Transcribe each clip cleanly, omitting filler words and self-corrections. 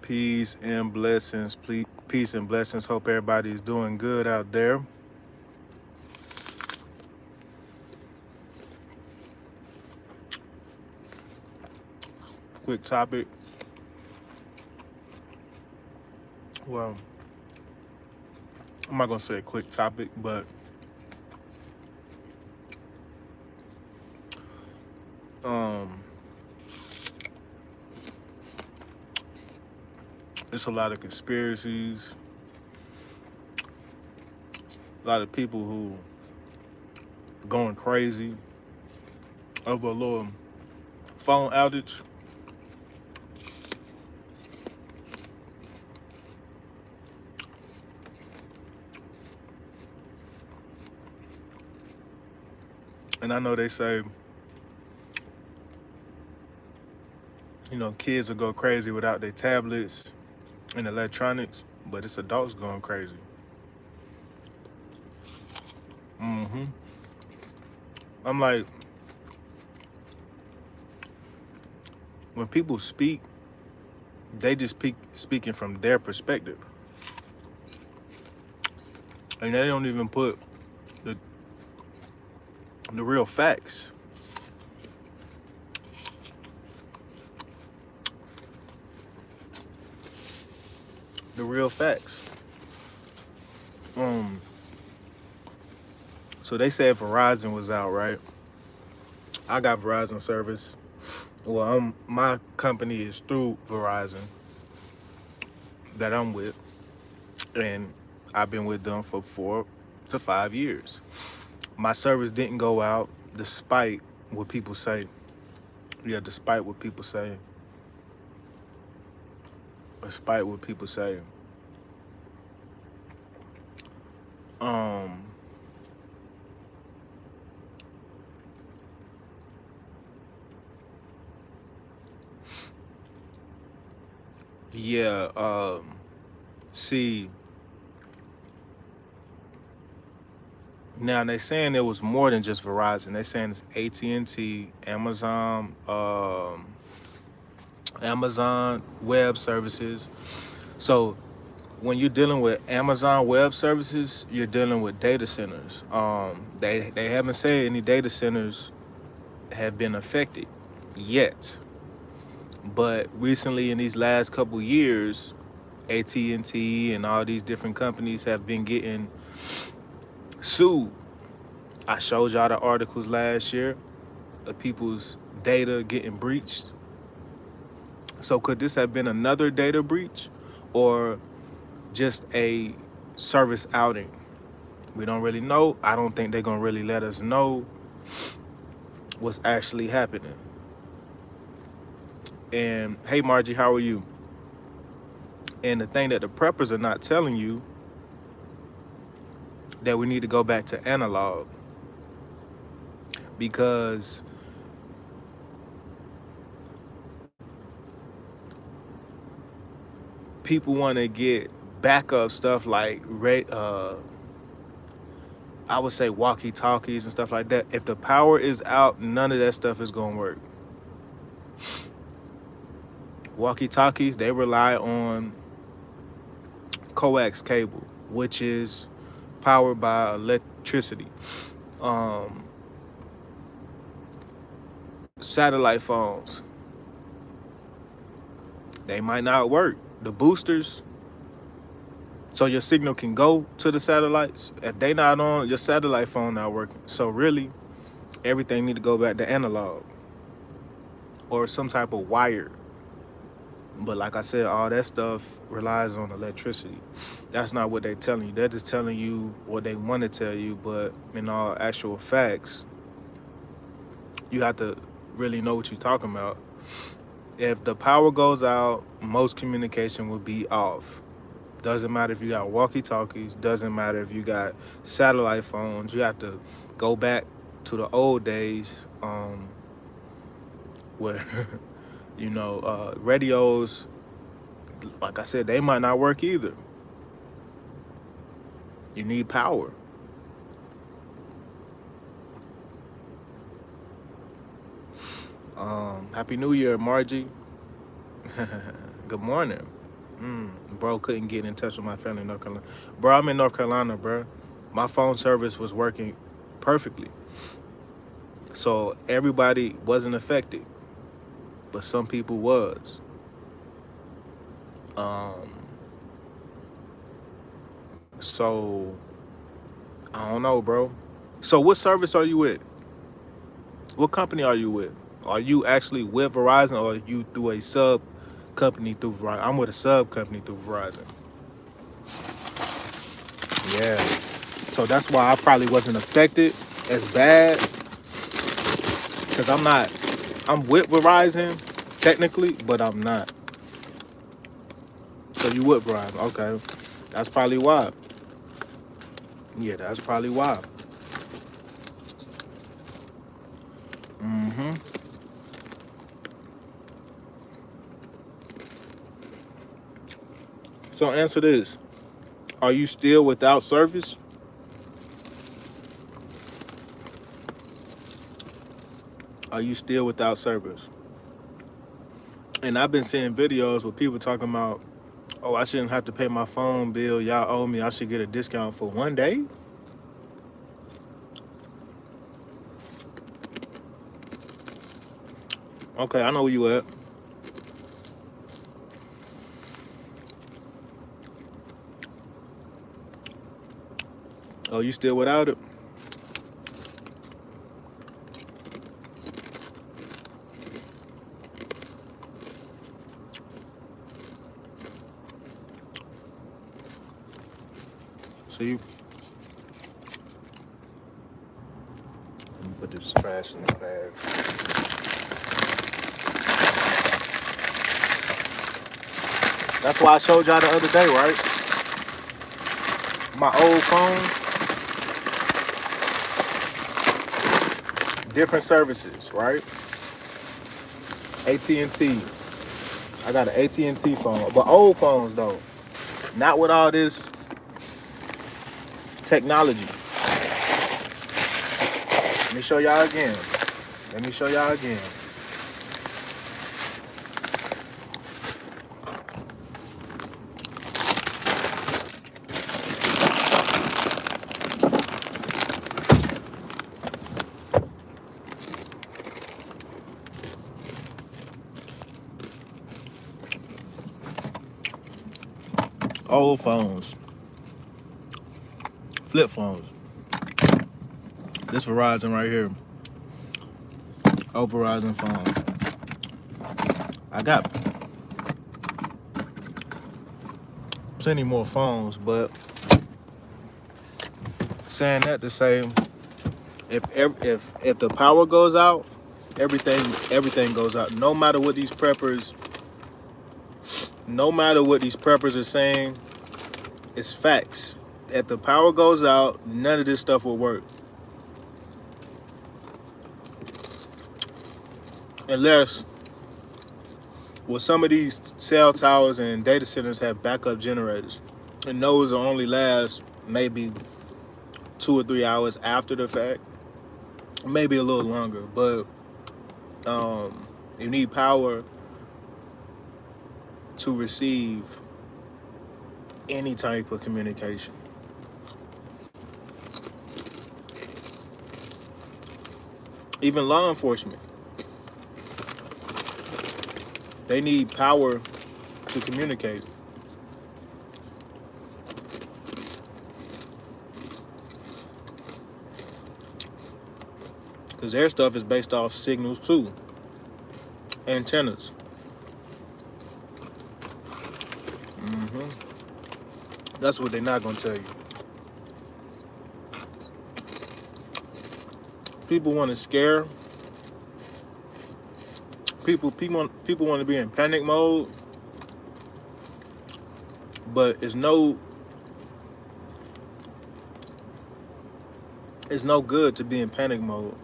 Peace and blessings. Peace and blessings. Hope everybody's doing good out there. Quick topic. Well, I'm not gonna say a quick topic, but um, it's a lot of conspiracies. A lot of people who going crazy over a little phone outage. And I know they say, kids will go crazy without their tablets and electronics, but it's adults going crazy. hmm I'm like, when people speak, they just speaking from their perspective, and they don't even put the the real facts. The real facts. Um, so they said Verizon was out, right? I got Verizon service. Well, my company is through Verizon that I'm with, and I've been with them for 4 to 5 years. My service didn't go out despite what people say. Yeah, despite what people say. Despite what people say. Um, yeah. See, now they saying it was more than just Verizon. They saying it's AT&T, Amazon Web Services. So when you're dealing with Amazon Web Services, you're dealing with data centers. They haven't said any data centers have been affected yet, but recently in these last couple years, AT&T and T and all these different companies have been getting sued. I showed y'all the articles last year of people's data getting breached. So could this have been another data breach or just a service outing? We don't really know. I don't think they're gonna really let us know what's actually happening. And hey Margie, how are you? And the thing that the preppers are not telling you, that we need to go back to analog, because people want to get backup stuff like I would say walkie talkies and stuff like that. If the power is out, none of that stuff is gonna work. Walkie talkies, they rely on coax cable, which is powered by electricity. Um, Satellite phones, they might not work. The boosters, so your signal can go to the satellites. If they not on, your satellite phone not working. So really, everything need to go back to analog or some type of wire. But like I said, all that stuff relies on electricity. That's not what they're telling you. They're just telling you what they want to tell you. But in all actual facts, you have to really know what you're talking about. If the power goes out, most communication will be off. Doesn't matter if you got walkie-talkies. Doesn't matter if you got satellite phones. You have to go back to the old days where, radios, like I said, they might not work either. You need power. Happy New Year, Margie. Good morning. Bro couldn't get in touch with my family in North Carolina. Bro, I'm in North Carolina, bro. My phone service was working perfectly. So everybody wasn't affected, but some people was. Um, so I don't know, bro. So what service are you with? What company are you with? Are you actually with Verizon or are you through a sub company through Verizon? I'm with a sub company through Verizon. Yeah. So that's why I probably wasn't affected as bad. Because I'm with Verizon technically, but I'm not. So you with Verizon. Okay. That's probably why. Yeah, that's probably why. Mm-hmm. So answer this. Are you still without service? Are you still without service? And I've been seeing videos with people talking about, oh, I shouldn't have to pay my phone bill. Y'all owe me. I should get a discount for one day. Okay, I know where you at. Oh, you still without it? So you let me put this trash in the bag. That's why I showed y'all the other day, right? My old phone, different services, right? AT&T. I got an AT&T phone, but old phones though, not with all this technology. Let me show y'all again. Let me show y'all again. Old phones, flip phones. This Verizon right here, old Verizon phone. I got plenty more phones, but saying that to say, if the power goes out, everything goes out. No matter what these preppers are saying, it's facts. If the power goes out, none of this stuff will work. Unless, well, some of these cell towers and data centers have backup generators. And those will only last maybe 2 or 3 hours after the fact. Maybe a little longer. But you need power to receive any type of communication. Even law enforcement, they need power to communicate. Because their stuff is based off signals too. Antennas. hmm That's what they're not going to tell you. People want to scare. People want to be in panic mode. But it's no good to be in panic mode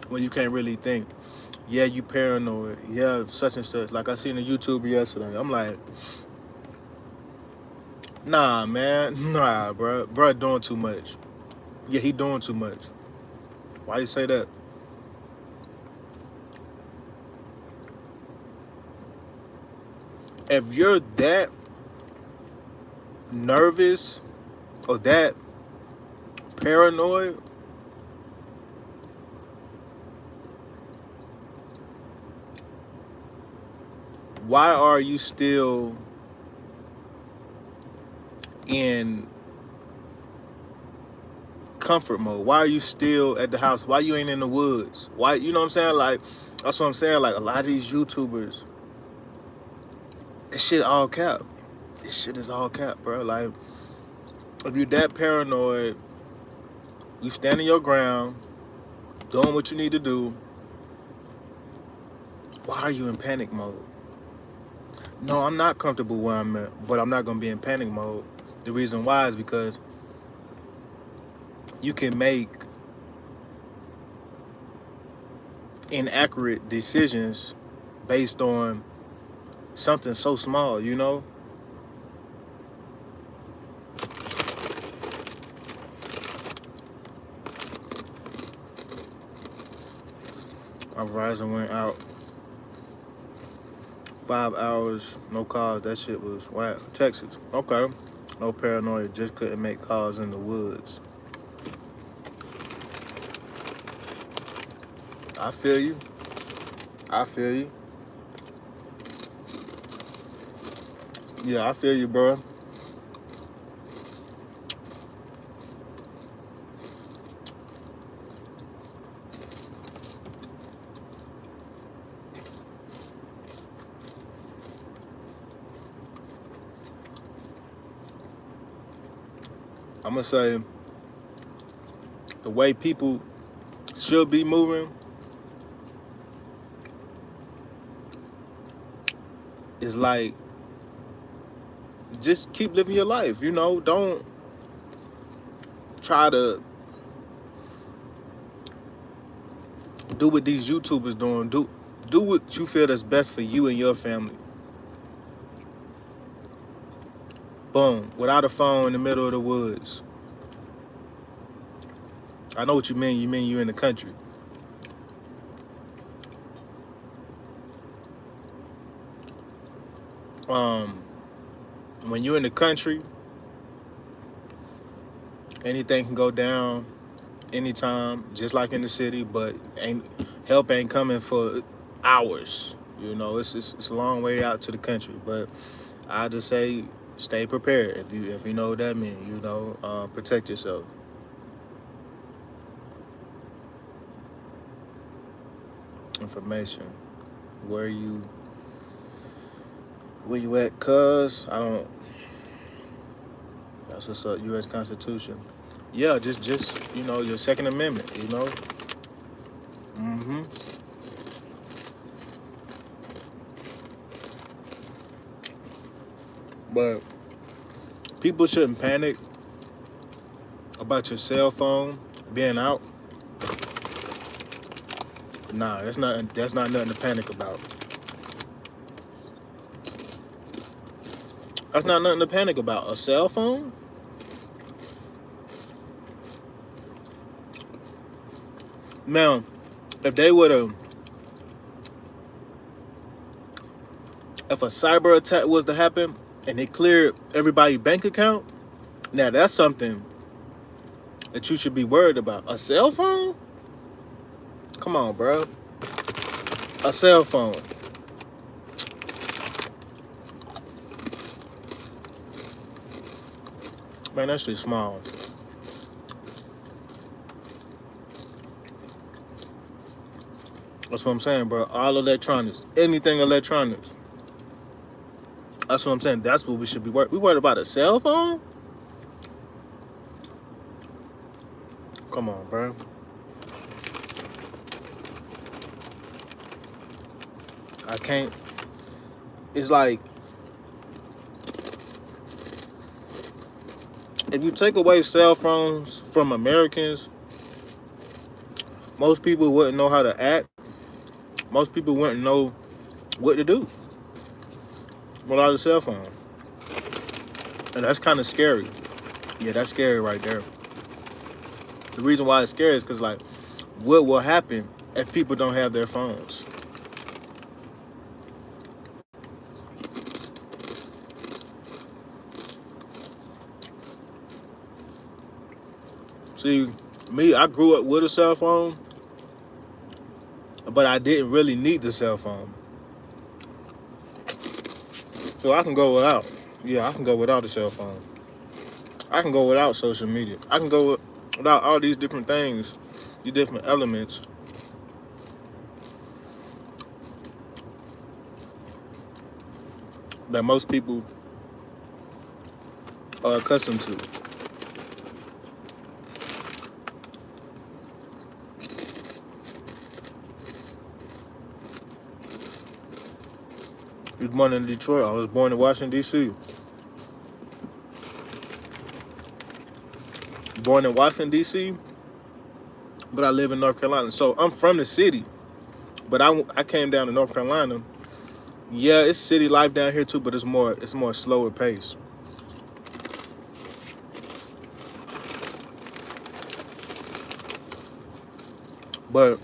when you can't really think. Yeah, you paranoid. Yeah, such and such. Like I seen a YouTuber yesterday. I'm like, nah, man. Nah, bro. Bro doing too much. Yeah, he doing too much. Why you say that? If you're that nervous or that paranoid, why are you still in comfort mode? Why are you still at the house? Why you ain't in the woods? Why, you know what I'm saying? Like, that's what I'm saying. Like, a lot of these YouTubers, this shit all cap. This shit is all cap, bro. Like, if you're that paranoid, you standing your ground, doing what you need to do, why are you in panic mode? No, I'm not comfortable where I'm at, but I'm not gonna be in panic mode. The reason why is because you can make inaccurate decisions based on something so small, you know? My Verizon went out 5 hours, no calls. That shit was wow. Texas, okay. No paranoia, just couldn't make calls in the woods. I feel you. I feel you. Yeah, I feel you, bro. I'm gonna say the way people should be moving is like, just keep living your life, you know? Don't try to do what these YouTubers doing. Do what you feel that's best for you and your family. Boom. Without a phone in the middle of the woods. I know what you mean. You mean you in the country. When you're in the country, anything can go down anytime, just like in the city, but help ain't coming for hours. You know, it's a long way out to the country. But I just say stay prepared if you know what that means, you know, protect yourself. Information. Where you at, cuz? I don't. That's what's up. U.S. Constitution. Yeah, just you know, your Second Amendment. You know. But people shouldn't panic about your cell phone being out. Nah, that's not nothing to panic about. That's not nothing to panic about. A cell phone? Now, if they would have, if a cyber attack was to happen and they cleared everybody's bank account, now that's something that you should be worried about. A cell phone? Come on, bro. A cell phone. Man, that shit's small. That's what I'm saying, bro. All electronics, anything electronics. That's what I'm saying. That's what we should be worried. We worried about a cell phone? Come on, bro. I can't. It's like, if you take away cell phones from Americans, most people wouldn't know how to act. Most people wouldn't know what to do without a cell phone. And that's kind of scary. Yeah, that's scary right there. The reason why it's scary is because, like, what will happen if people don't have their phones? See, me, I grew up with a cell phone, but I didn't really need the cell phone. So I can go without. Yeah, I can go without a cell phone. I can go without social media. I can go without all these different things, these different elements that most people are accustomed to. I was born in Detroit. I was born in Washington, D.C. Born in Washington, D.C., but I live in North Carolina. So I'm from the city, but I came down to North Carolina. Yeah, it's city life down here too, but it's more slower pace. But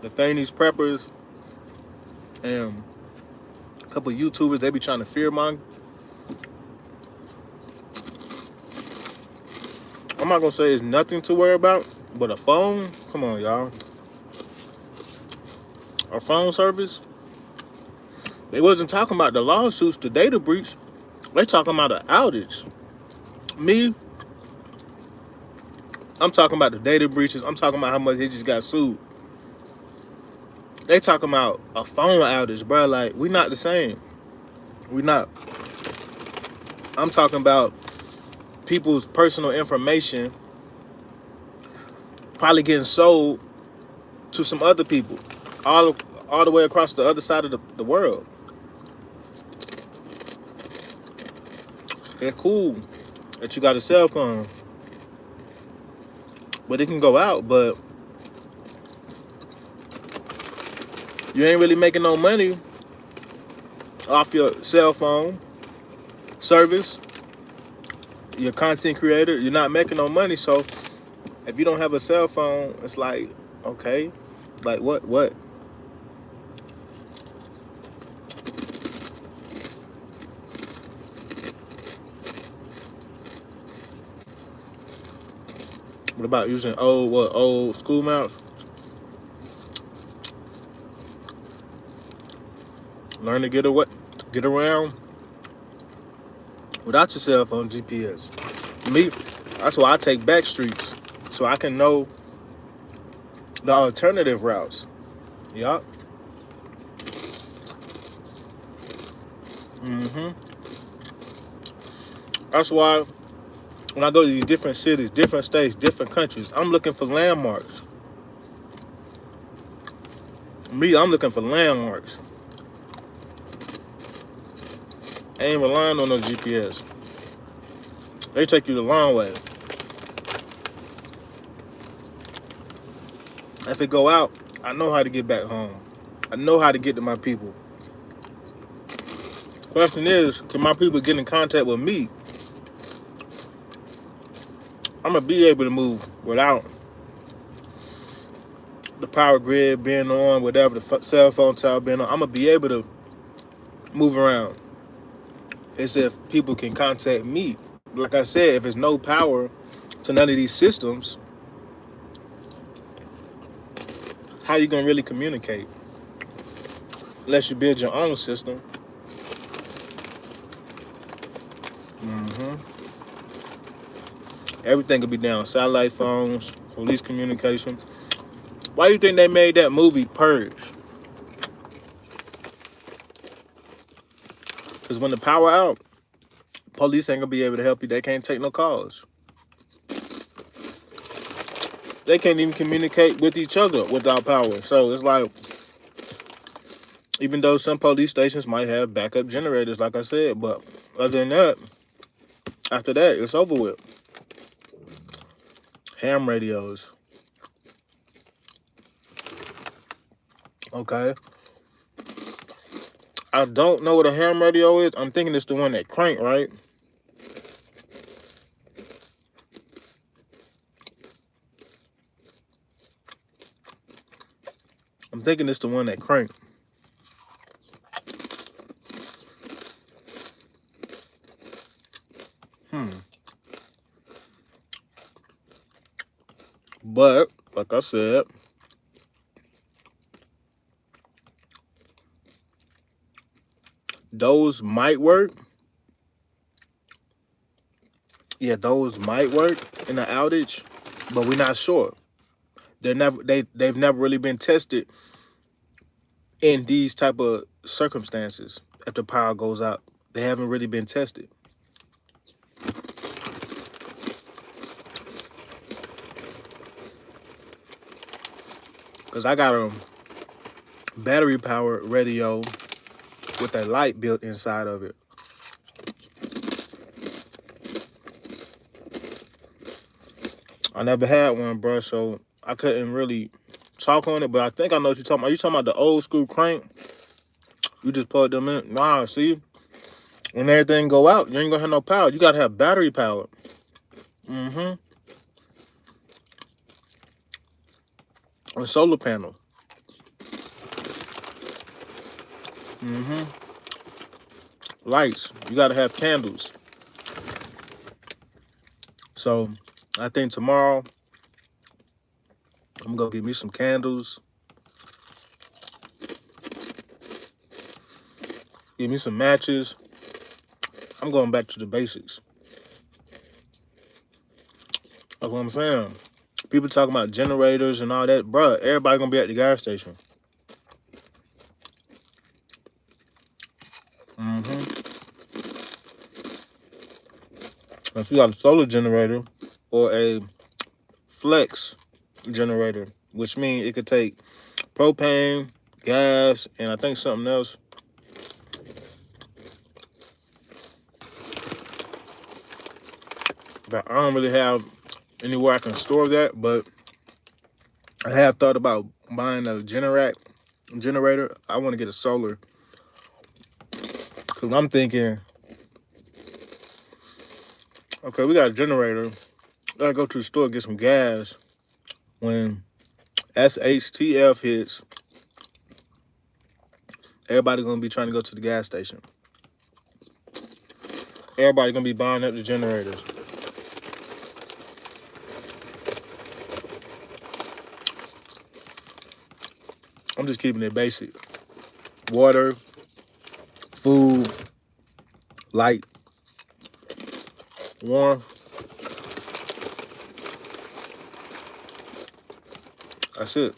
the thing, these preppers and a couple of YouTubers, they be trying to fear monger. I'm not gonna say it's nothing to worry about, but a phone, come on, y'all. A phone service. They wasn't talking about the lawsuits, the data breach. They talking about an outage. Me, I'm talking about the data breaches. I'm talking about how much they just got sued. They talking about a phone outage, bro. Like, we not the same. We not. I'm talking about people's personal information probably getting sold to some other people, all all the way across the other side of the world. It's cool that you got a cell phone, but it can go out. But you ain't really making no money off your cell phone service. You're a content creator. You're not making no money. So if you don't have a cell phone, it's like, okay, like what? What about using old school maps? Learn to get around without your cell phone GPS. Me, that's why I take back streets so I can know the alternative routes. Yup. hmm That's why when I go to these different cities, different states, different countries, I'm looking for landmarks. Me, I'm looking for landmarks. I ain't relying on no GPS. They take you the long way. If it go out, I know how to get back home. I know how to get to my people. Question is, can my people get in contact with me? I'm gonna be able to move without the power grid being on, whatever the cell phone tower being on. I'm gonna be able to move around. It's if people can contact me. Like I said, if there's no power to none of these systems, how you gonna really communicate? Unless you build your own system. hmm Everything could be down. Satellite phones, police communication. Why do you think they made that movie Purge? Because when the power out, police ain't gonna be able to help you. They can't take no calls. They can't even communicate with each other without power. So it's like, even though some police stations might have backup generators, like I said, but other than that, after that, it's over with. Ham radios. Okay. I don't know what a ham radio is. I'm thinking it's the one that crank, right? I'm thinking it's the one that crank. Hmm. But like I said, those might work. Yeah, those might work in an outage, but we're not sure. They've never really been tested in these type of circumstances. If the power goes out, they haven't really been tested. Cause I got a battery powered radio with a light built inside of it. I never had one, bro, so I couldn't really talk on it. But I think I know what you're talking about. You talking about the old school crank? You just plug them in. Nah, see, when everything go out, you ain't gonna have no power. You gotta have battery power. Mm-hmm. And solar panel. Mm-hmm. Lights. You gotta have candles. So I think tomorrow I'm gonna get me some candles. Get me some matches. I'm going back to the basics. That's what I'm saying. People talking about generators and all that, bruh. Everybody gonna be at the gas station. Mm-hmm. If you got a solar generator or a flex generator, which means it could take propane, gas, and I think something else. But I don't really have anywhere I can store that, but I have thought about buying a generator. I want to get a solar. Because I'm thinking, okay, we got a generator. Gotta go to the store and get some gas. When SHTF hits, everybody gonna be trying to go to the gas station. Everybody gonna be buying up the generators. I'm just keeping it basic. Water, food, light, warmth. That's it.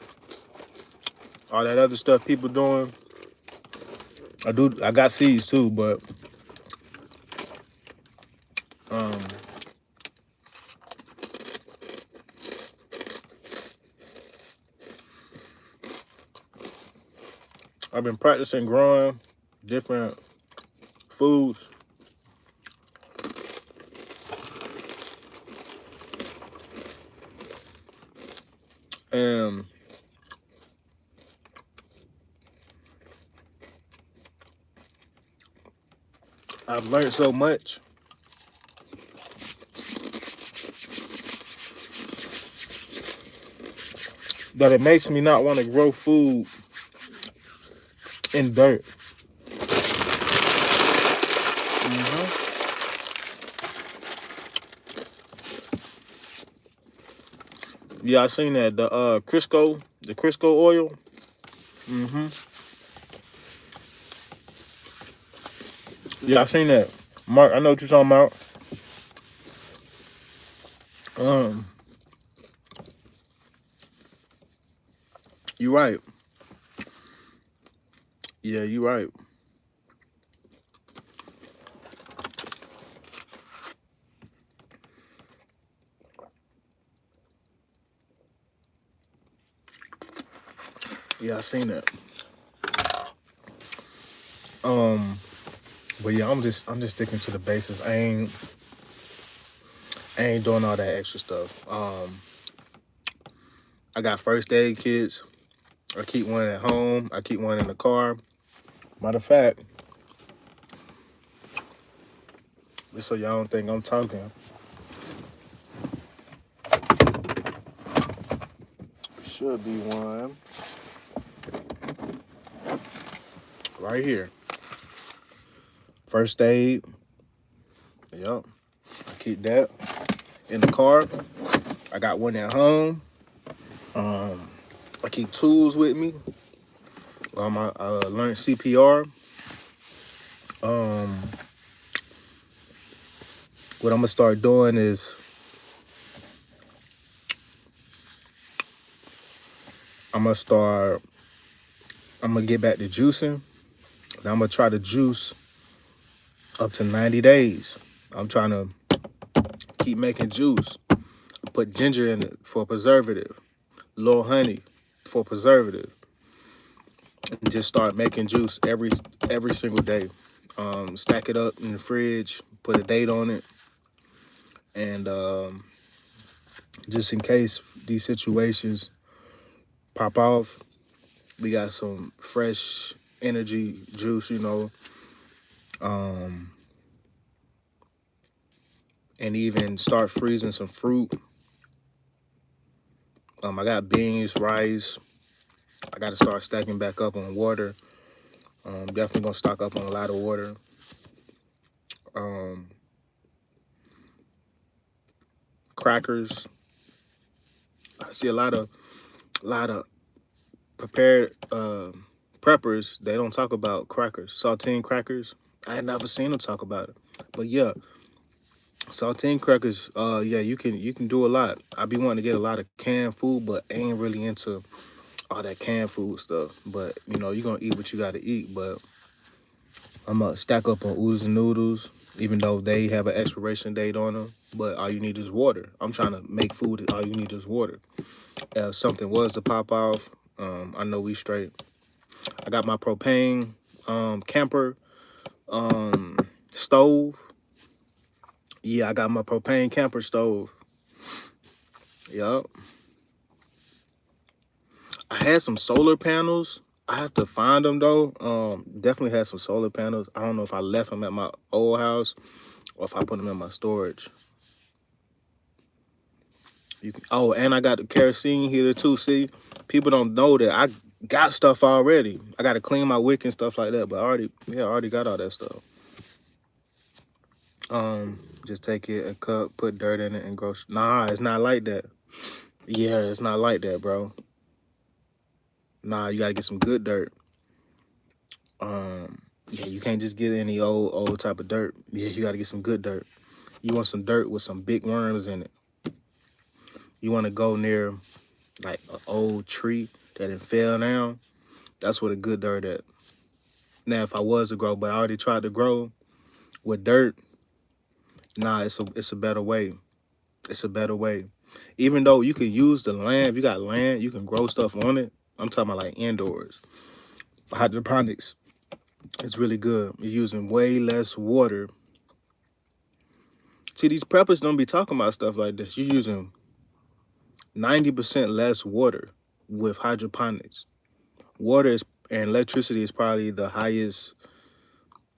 All that other stuff people doing, I got seeds too, but I've been practicing growing different foods. And I've learned so much that it makes me not want to grow food in dirt. Mm-hmm. Yeah, I seen that. The Crisco oil. Mm-hmm. Yeah, I seen that. Mark, I know what you're talking about. You right. Yeah, you right. Yeah, I seen that. But yeah, I'm just sticking to the basics. I ain't doing all that extra stuff. I got first aid kits. I keep one at home. I keep one in the car. Matter of fact, just so y'all don't think I'm talking, should be one right here. First aid. Yep. I keep that in the car. I got one at home. I keep tools with me. I learned CPR. Um, what I'm gonna start doing is I'm gonna start. I'm gonna get back to juicing. And I'm gonna try to juice up to 90 days. I'm trying to keep making juice. Put ginger in it for preservative. Little honey for preservative. And just start making juice every single day. Stack it up in the fridge. Put a date on it. And just in case these situations pop off, we got some fresh energy juice, and even start freezing some fruit. I got beans, rice. I got to start stacking back up on water. Definitely gonna stock up on a lot of water. Um, Crackers. I see a lot of prepared preppers. They don't talk about crackers, saltine crackers. I had never seen them talk about it, but yeah, saltine crackers. Yeah, you can do a lot. I be wanting to get a lot of canned food, but ain't really into all that canned food stuff. But you're gonna eat what you gotta eat. But I'm gonna stack up on oodles and noodles, even though they have an expiration date on them. But all you need is water. I'm trying to make food. All you need is water. If something was to pop off, I know we straight. I got my propane camper stove. Yeah, I got my propane camper stove. Yup. I had some solar panels. I have to find them though. Definitely had some solar panels. I don't know if I left them at my old house or if I put them in my storage. Oh, and I got the kerosene heater too. See, people don't know that I got stuff already. I got to clean my wick and stuff like that, but I already got all that stuff. Just take it, a cup, put dirt in it, and go. Nah, it's not like that. Yeah, it's not like that, bro. Nah, you gotta get some good dirt. Yeah, you can't just get any old type of dirt. Yeah, you gotta get some good dirt. You want some dirt with some big worms in it. You want to go near like an old tree that it fell down. That's what a good dirt at. Now, if I was to grow, but I already tried to grow with dirt, nah, it's a better way. It's a better way. Even though you can use the land, if you got land, you can grow stuff on it. I'm talking about like indoors. Hydroponics, it's really good. You're using way less water. See, these preppers don't be talking about stuff like this. You're using 90% less water with hydroponics. Water is and electricity is probably the highest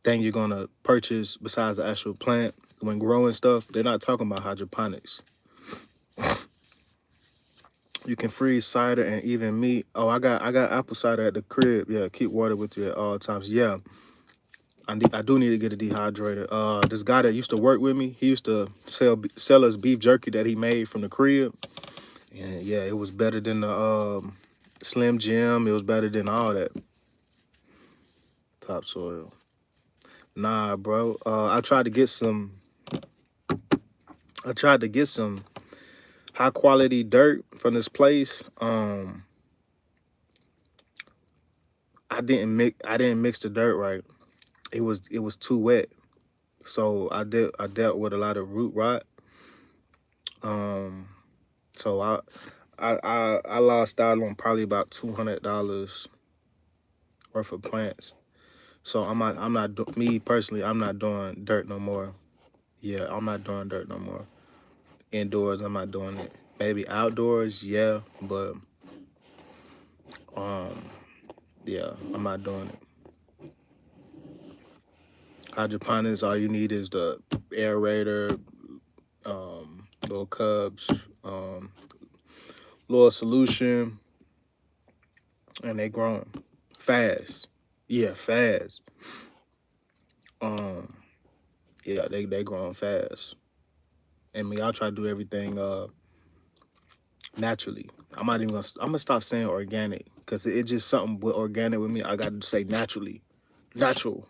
thing you're gonna purchase besides the actual plant. When growing stuff, they're not talking about hydroponics. You can freeze cider and even meat. Oh, I got apple cider at the crib. Yeah, keep water with you at all times. Yeah, I do need to get a dehydrator. This guy that used to work with me, he used to sell us beef jerky that he made from the crib. And yeah, it was better than the Slim Jim. It was better than all that topsoil. Nah, bro. I tried to get some. I tried to get some high quality dirt from this place. I didn't mix the dirt right. It was too wet. So I dealt with a lot of root rot. Um, so I lost out on probably about $200 worth of plants. So me personally, I'm not doing dirt no more. Yeah, I'm not doing dirt no more. Indoors, I'm not doing it. Maybe outdoors, yeah, but um, yeah, I'm not doing it. Hydroponics, all you need is the aerator, little cups, little solution, and they growing fast. Yeah, fast. Um, yeah, they growing fast. And me, I'll try to do everything naturally. I'm not even gonna. I'm gonna stop saying organic because it's just something with organic with me. I got to say naturally, natural,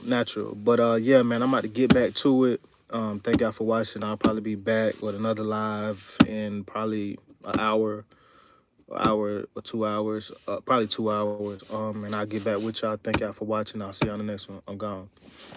natural. But yeah, man, I'm about to get back to it. Thank y'all for watching. I'll probably be back with another live in probably an hour or 2 hours, probably 2 hours. And I'll get back with y'all. Thank y'all for watching. I'll see you on the next one. I'm gone.